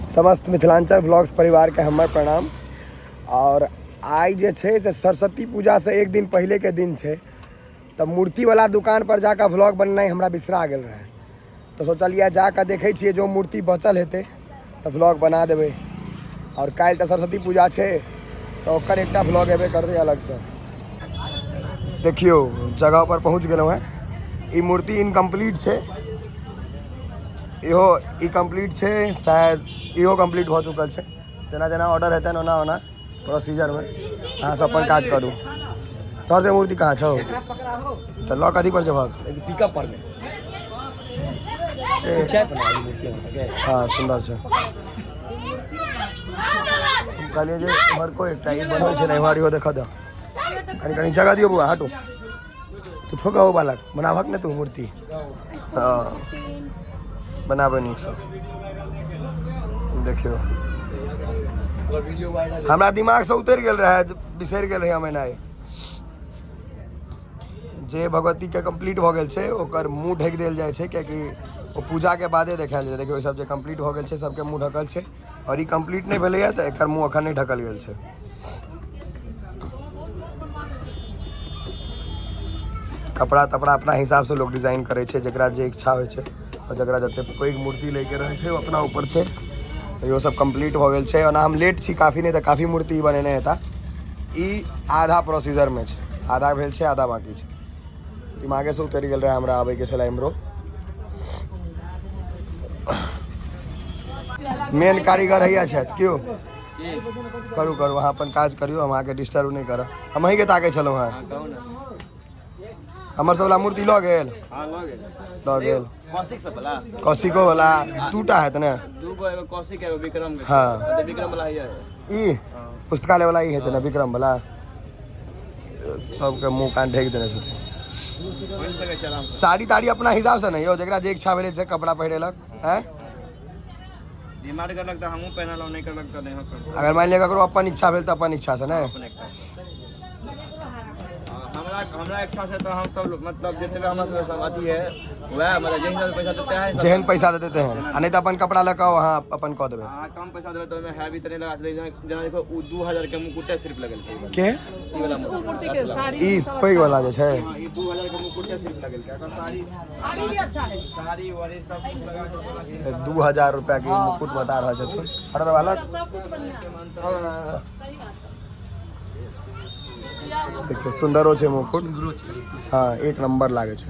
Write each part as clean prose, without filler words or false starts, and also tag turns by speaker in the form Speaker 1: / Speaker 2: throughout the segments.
Speaker 1: समस्त मिथिलांचल व्लॉग्स परिवार के हमर प्रणाम। और आई जे छे से सरस्वती पूजा से एक दिन पहले के दिन छे, तब मूर्ति वाला दुकान पर जाकर व्लॉग बननाई हमरा बिसरा गेल रहे, तो सोचलिए जाकर देखे छिए जो मूर्ति बचल हेते तो व्लॉग बना देवे। और काल्हि तो सरस्वती पूजा छे तो ओकर एकटा व्लॉग एबे कर दे अलग से। देखियो जगह पर पहुँच गेलहुँ हैं। ई मूर्ति इनकम्प्लीट छे, इहो ई कम्प्लीट छे, शायद इहो कम्प्लीट हो चुकल छे। जना जना ऑर्डर हेतै ओना ओना प्रोसीजर में अहाँ सब अपन काज करू। तोहर से मूर्ति कहाँ छौ तो लॉ कथी पर जब
Speaker 2: पिकअप पर में
Speaker 1: हाँ सुंदर छे। कहलिए जे इमहर को एकटा ई बनबै छे, इमहर इहो देखा दो कनी कनी जगह दियो बुआ, हटो तू ठोका हो बालक, बनावक ने तू मूर्ति। हाँ बनाबे नीक से। देखियो हमरा दिमाग से उतर गेल रहे, बिसर गेल रहे हम एनाइ। जे भगवती के कंप्लीट हो गेल छे ओकर मुँह ढक देल जाय छे, क्याकि वो पूजा के बादे देखायल जाय। देखियो सब जे कंप्लीट हो गेल छे सबके मुँह ढकल छे, और ई कंप्लीट नहीं भेलैया तो एकर मुँह अखन नहीं ढकल गेल छे। कपड़ा तपड़ा अपना हिसाब से लोग डिजाइन करे छे, जकरा जे इच्छा होय छे, और जकरा जते पैघ मूर्ति लेके रहे छे अपना ऊपर छे। तो यो सब कंप्लीट हो गेल छे, और हम लेट छी काफ़ी, नहीं तो काफ़ी मूर्ति बनेने हेता। ई आधा प्रोसीजर में छे, आधा भेल छे आधा बाकी छे। दिमागे से उतरि गेल रहे हमरा आबे के छला इमरो। मेन कारीगर हैया छथि, क्यों करू करू अहाँ अपन काज करियो, हम अहाँके डिस्टर्ब नहीं करब। हम अहीं के ताके छलहुँ हैं। हमर सबला मूर्ति लऽ गेल, लऽ गेल कौशिको वाला दूटा है ने,
Speaker 2: दूगो एगो कौशिक एगो विक्रम के।
Speaker 1: हाँ
Speaker 2: विक्रम वाला है
Speaker 1: ई पुस्तकालय वाला ई है ना विक्रम वाला। सबके मुंह कान ढक देने छथिन। साड़ी ताड़ी अपना हिसाब से नहीं हो, जकरा जे इच्छा भेले से कपड़ा पहिरेलक हैं।
Speaker 2: डिमांड करलक त हमहु पहनलौ, नहीं करलक त नहीं करलक।
Speaker 1: अगर मान लिया ककरो अपन इच्छा भेल त अपन इच्छा से नहीं,
Speaker 2: हमरा इच्छा से तो हम सब मतलब जितने हमरा सब सहमति है वह मतलब जेहन पैसा देते हैं,
Speaker 1: जेहन पैसा देते हैं, आ नहीं तो अपन कपड़ा लगा वहाँ अपन कह देवे।
Speaker 2: हां कम पैसा देबे तो में हैवी तने लगा दे। जना देखो 2000 के मुकुटे सिर्फ लगल
Speaker 1: के
Speaker 2: ई वाला मूर्ति के साड़ी,
Speaker 1: ई पैग वाला जे छै
Speaker 2: ई 2000 के मुकुटे सिर्फ लगल के। अगर साड़ी भी अच्छा है, साड़ी वाली सब लगा के
Speaker 1: 2000 रुपया के मुकुट बता रहा छथिन। हर वाला देखियो सुंदरो छे मुकुट। हाँ एक नंबर लागे छे।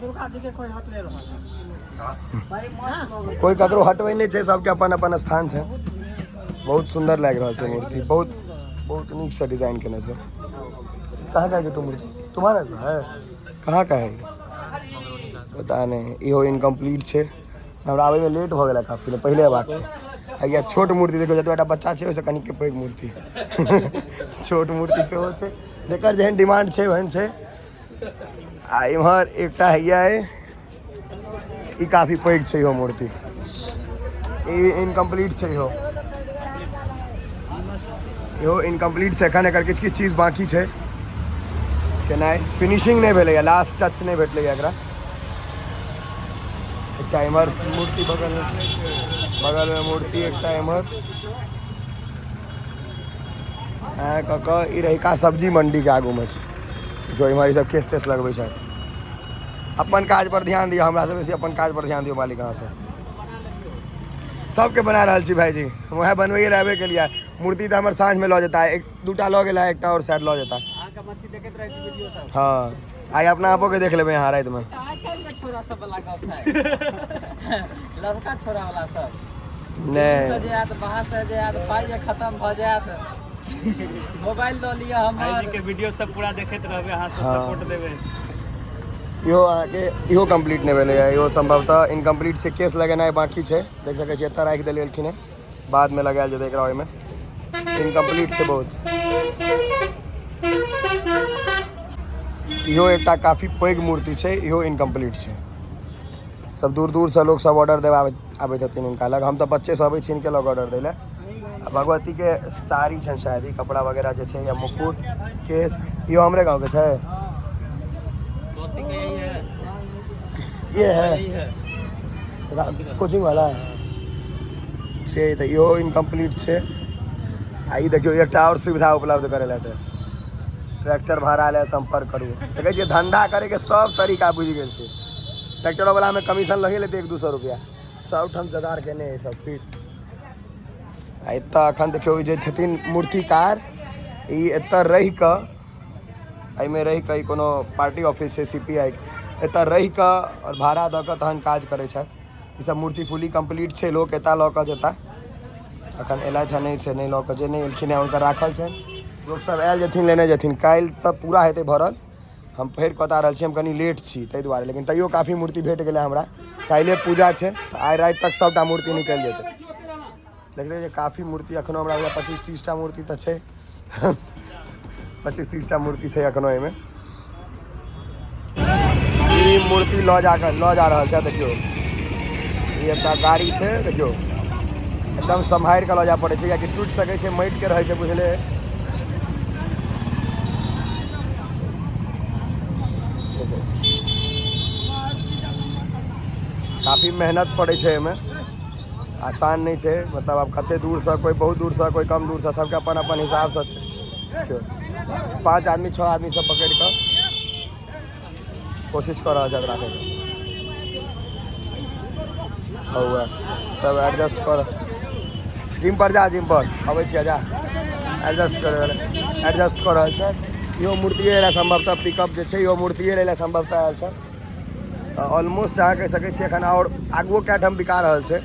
Speaker 3: दुर्गा जी के कोई हट ले
Speaker 1: कोई ककरो हटवे नहीं छे, सबके अपन अपन स्थान छे। बहुत सुंदर लग रहा छे मूर्ति, बहुत बहुत नीक से डिजाइन केने छे। कहाँ का है मूर्ति तुम्हारा है, कहाँ का है पता नहीं। इहो इनकम्प्लीट छे, हमरा आवे में लेट हो गेला काफी, पहले बात छे। या छोट मूर्ति देखो जतबा बच्चा छे ओसे कनिक पैघ मूर्ति छोट मूर्ति से हो छे, जेकर जेहन डिमांड छे ओहन छे। आ इम्हर एकटा हैया है, ई काफी पैघ छे इहो मूर्ति, ई इनकम्प्लीट छे। इहो इनकम्प्लीट छे, एखन एकर किछु किछु चीज बाकी छे केनाइ, फिनिशिंग नहीं भेलैया, लास्ट टच नहीं भेटलैया एकरा। एकटा इम्हर मूर्ति बगल में मूर्ति एकटा इम्हर कऽ ई रहिका सब्जी मंडी के आगू में छै। देखो इम्हर ई सब केस तेस लगबै छै। अपन काज पर ध्यान दियो, हमरा से बेसी अपन काज पर ध्यान दियो मालिक। अहाँ सब सबके बना रहल छी भाईजी, हम वहाँ बनबैए ला आबे के लिए। मूर्ति तो हमर साँझ में लऽ जेता, एक दूटा लऽ गेला, एकटा और शायद लऽ जेता। हाँ आई अपना आपो के देख लेबै यहाँ रात में।
Speaker 3: छोरा सब वाला गप है लड़का छोरा वाला सब
Speaker 1: नहीं
Speaker 3: जात बाहर से जात पाई जे खत्म भ जात मोबाइल ल लिया हमर के वीडियो सब पूरा देखैत रहबे, अहाँ सब सपोर्ट देबे।
Speaker 1: इहो आके इहो कंप्लीट नहीं भेलै, इहो संभवतः इनकम्प्लीट छै, केस लगेनाइ बाकी छै। देख सकै छियै एतऽ राखि देलखिन है, बाद में लगायल जेतै एकरा। ओहिमे इनकम्प्लीट छै बहुत। इहो एकटा काफी पैघ मूर्ति छै, इहो इनकम्प्लीट छै। सब दूर दूर से लोग सब ऑर्डर देवा आबैत हथिन इनका लग। हम तो बच्चे से अबै छी इनके लग ऑर्डर दै ले। भगवती के साड़ी छन शायद, ई कपड़ा वगैरह जे छै, या मुकुट केस, इहो हमरे गाँव के छै। ये है कोचिंग वाला है। छै तऽ इहो इनकम्प्लीट छै। आ ई देखियो एकटा और सुविधा उपलब्ध करेला तऽ ट्रैक्टर भाड़ा ले संपर्क करू। देखै छियै धंधा करैके सब तरीका बुझि गेल छै। ट्रैक्टरोवलामे कमीशन लगे लेतै 100-200 रुपैआ, सबठाम जोगाड़ केने है सब फिट। आ एतऽ एखन देखियौ जे छथिन मूर्तिकार, ई एतऽ रहि कऽ, एहिमे रहि कऽ ई कोनो पार्टी ऑफिस छै CPI, एतऽ रहि कऽ और भाड़ा दऽ कऽ तहन काज करै छथि। ई सब मूर्ति फुली कम्प्लीट छै, लोक एतऽ लऽ कऽ जेता। एखन एलथि हँ नहि से नहि लऽ कऽ, जे नहि एलखिन हँ हुनकर राखल छनि। लोकसभ आयल जेथिन लेने जेथिन, काल्हि तऽ पूरा हेतै भरल। हम फेर बता रहल छी हम कनि लेट छी ताहि दुआरे, लेकिन तैयो काफ़ी मूर्ति भेट गेलै हमरा। काल्हि पूजा छै, आइ राति तक सबटा मूर्ति निकलि जेतै। देखलियै जे काफ़ी मूर्ति एखनो हमरा 25-30 टा मूर्ति तऽ छै। 25-30 टा मूर्ति छै एखनो एहिमे। ई मूर्ति लऽ जा रहल छै, देखियौ ई एकटा गाड़ी छै, देखियौ एकदम सम्हारि कऽ लऽ जाय पड़ै छै, किएकि टूटि सकै छै, माटिके रहै छै बुझले। काफ़ी मेहनत पड़ै छै एहिमे, आसान नहीं छै। मतलब अब कते दूर से, कोई बहुत दूर से, कोई कम दूर से, सबके अपन अपन हिसाब से छै। 5 आदमी 6 आदमी सब पकड़ कऽ कोशिश कर रहा है राखे हुआ सब एडजस्ट कर। जिम पर जा, जिम पर अबै छियै, जा एडजस्ट कर रहल छै। इहो मूर्तिए लए संभवतः पिकअप जे छै, इहो मूर्तिए लए संभवतः आयल छै। ऑलमोस्ट अहाँ कहि सकै छियै एखन और आगुओ कए ठाम बिका रहल छै।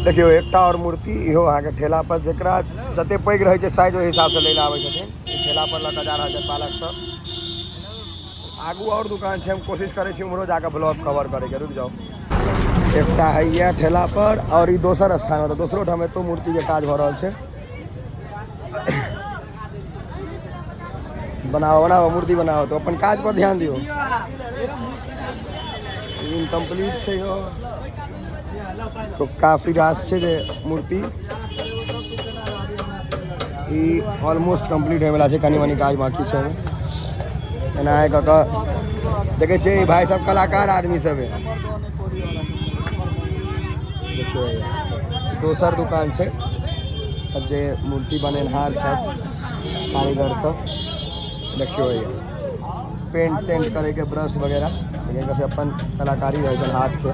Speaker 1: देखियौ एकटा और मूर्ति इहो अहाँके ठेला पर, जकरा जते पैघ रहै छै साइज ओहि हिसाब से लै लए आबै छथिन। ठेला पर लऽ कऽ जा रहल छै बालक सब। आगू और दुकान छै, हम कोशिश करै छी उम्हरो जाकर ब्लॉग कवर करैके, रुक जाओ। एकटा है ठेला पर, और ई दोसर स्थान मतलब दोसरो ठाम एतो मूर्ति के काज भऽ रहल छै। बनाओ मूर्ति बनाओ, तो अपन काज पर ध्यान दियो। इनकम्प्लीट छै यो, तो काफी रास छै जे मूर्ति ई ऑलमोस्ट कंप्लीट होय वाला छै, कनी मनी काज बाकी छै। एना है कऽ देखे छियै भाई सब कलाकार आदमी सब है। देखियौ दोसर दुकान छै, अब जे मूर्ति बनेनहार छथि कारीगर सब, देखियो पेंट तेंट करे के ब्रश वगैरह, लेकिन अपन कलाकारी रहे छै हाथ के।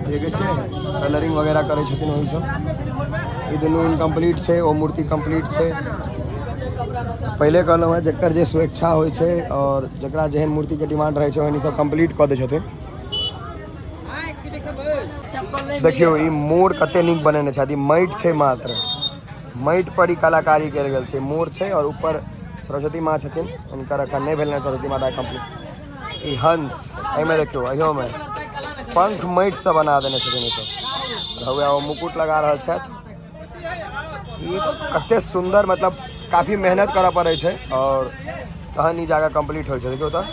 Speaker 1: देखे छै कलरिंग वगैरह करे छथिन वही सब। ई दुनू इनकम्प्लीट छै, ओ मूर्ति कंप्लीट छै। पहले कहलहुँ हैं जकर जे स्वेच्छा होइ छै और जकरा जेहन मूर्ति के डिमांड रहे छै ओहन सब कंप्लीट कऽ दै छथिन। देखियो ई मोर कते नीक बनेने छथि, माटि छै मात्र, माटि पर ही कलाकारी कयल गेल छै। मोर छै और ऊपर सरस्वती माँ छथिन, हुनकर एखन नहि भेलनि सरस्वती माता कंप्लीट। ई हंस, एहिमे देखियो अहियोमे पंख माटि से बना देने छथिन। ईसब हुए ओ मुकुट लगा रहल छथि। ई कते सुंदर, मतलब काफी मेहनत करऽ पड़ै छै और तहन ई जगह कंप्लीट होइ छै। देखियो तऽ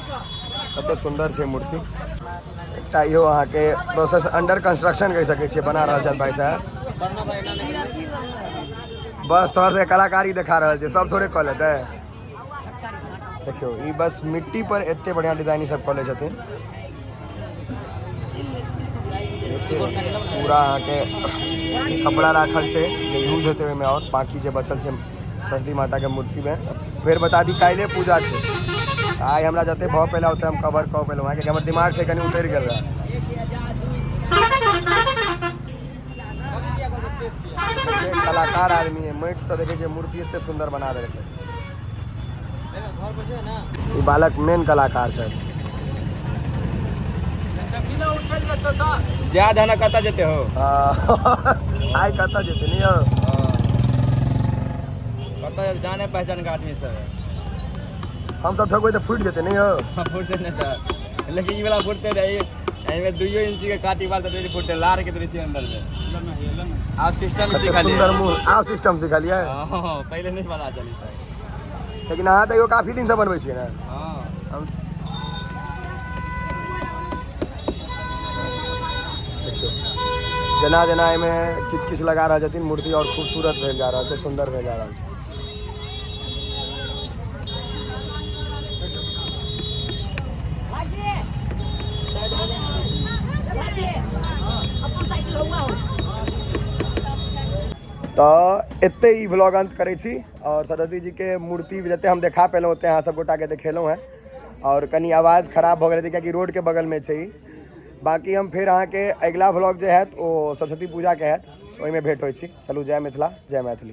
Speaker 1: कते सुंदर छै मूर्ति। एकटा इहो अहाँके प्रोसेस अंडर कंस्ट्रक्शन कहि सकै छियै, बना रहल छथि भाई साहब। बस तोहर से कलाकारी दिखा रहल छै, सब थोड़े कऽ लेतै। देखियो ई बस मिट्टी पर एते बढ़िया डिजाइन सब कऽ लै छथिन। पूरा अहाँके कपड़ा राखल छै जे यूज हेतै ओहिमे, और बाकी जे बचल छै सरस्वती माता के मूर्ति में। फिर बता दी काल्हि पूजा छै, आइ हमरा जते भऽ पेला ओते हम कवर कऽ पेलहुँ हैं, कियाकि हमर दिमाग से कनि उतरि गेल रहा। कलाकार आदमी है, माटि से देखे मूर्ति एते सुंदर बना देलकै। ई बालक मेन कलाकार छै।
Speaker 2: जा जाना कतऽ जेते हो?
Speaker 1: आइ कतऽ जेते नहीं हो?
Speaker 2: कतऽ जाने पहचान के आदमी सब है।
Speaker 1: हम सब ठगबै तो फूट जेते नहीं हो?
Speaker 2: फूटते नहीं था, लेकिन ये वाला फूटते रहे। एमे 2 इंच के काटी बाल तो फूटते, लार के दृश्य अंदर में। आप सिस्टम सिखा लिए?
Speaker 1: सुंदर मुंह, आप सिस्टम सिखा लिया?
Speaker 2: हां पहले नहीं पता चली था,
Speaker 1: लेकिन अहाँ तो यो काफी दिन से बनबै छियै ना।
Speaker 2: हां
Speaker 1: जना जना में किछ किछ लगा रहा छथिन, मूर्ति और खूबसूरत भेल जा रहल छै, सुंदर भेल जा रहल छै। तो एते ही व्लॉग अंत करै छी और सरस्वती जी के मूर्ति जते हम देखा पेलहुँ ओते अहाँ सब गोटा के देखेलहुँ हैं और कनी आवाज़ खराब भऽ गेलै कियाकि रोड के बगल में छै ई। बाकी हम फिर अहाँ के अगला व्लॉग जे हैत ओ सरस्वती पूजा के हैत ओहिमे भेंट होइ छी। चलू जय मिथिला जय मैथिली।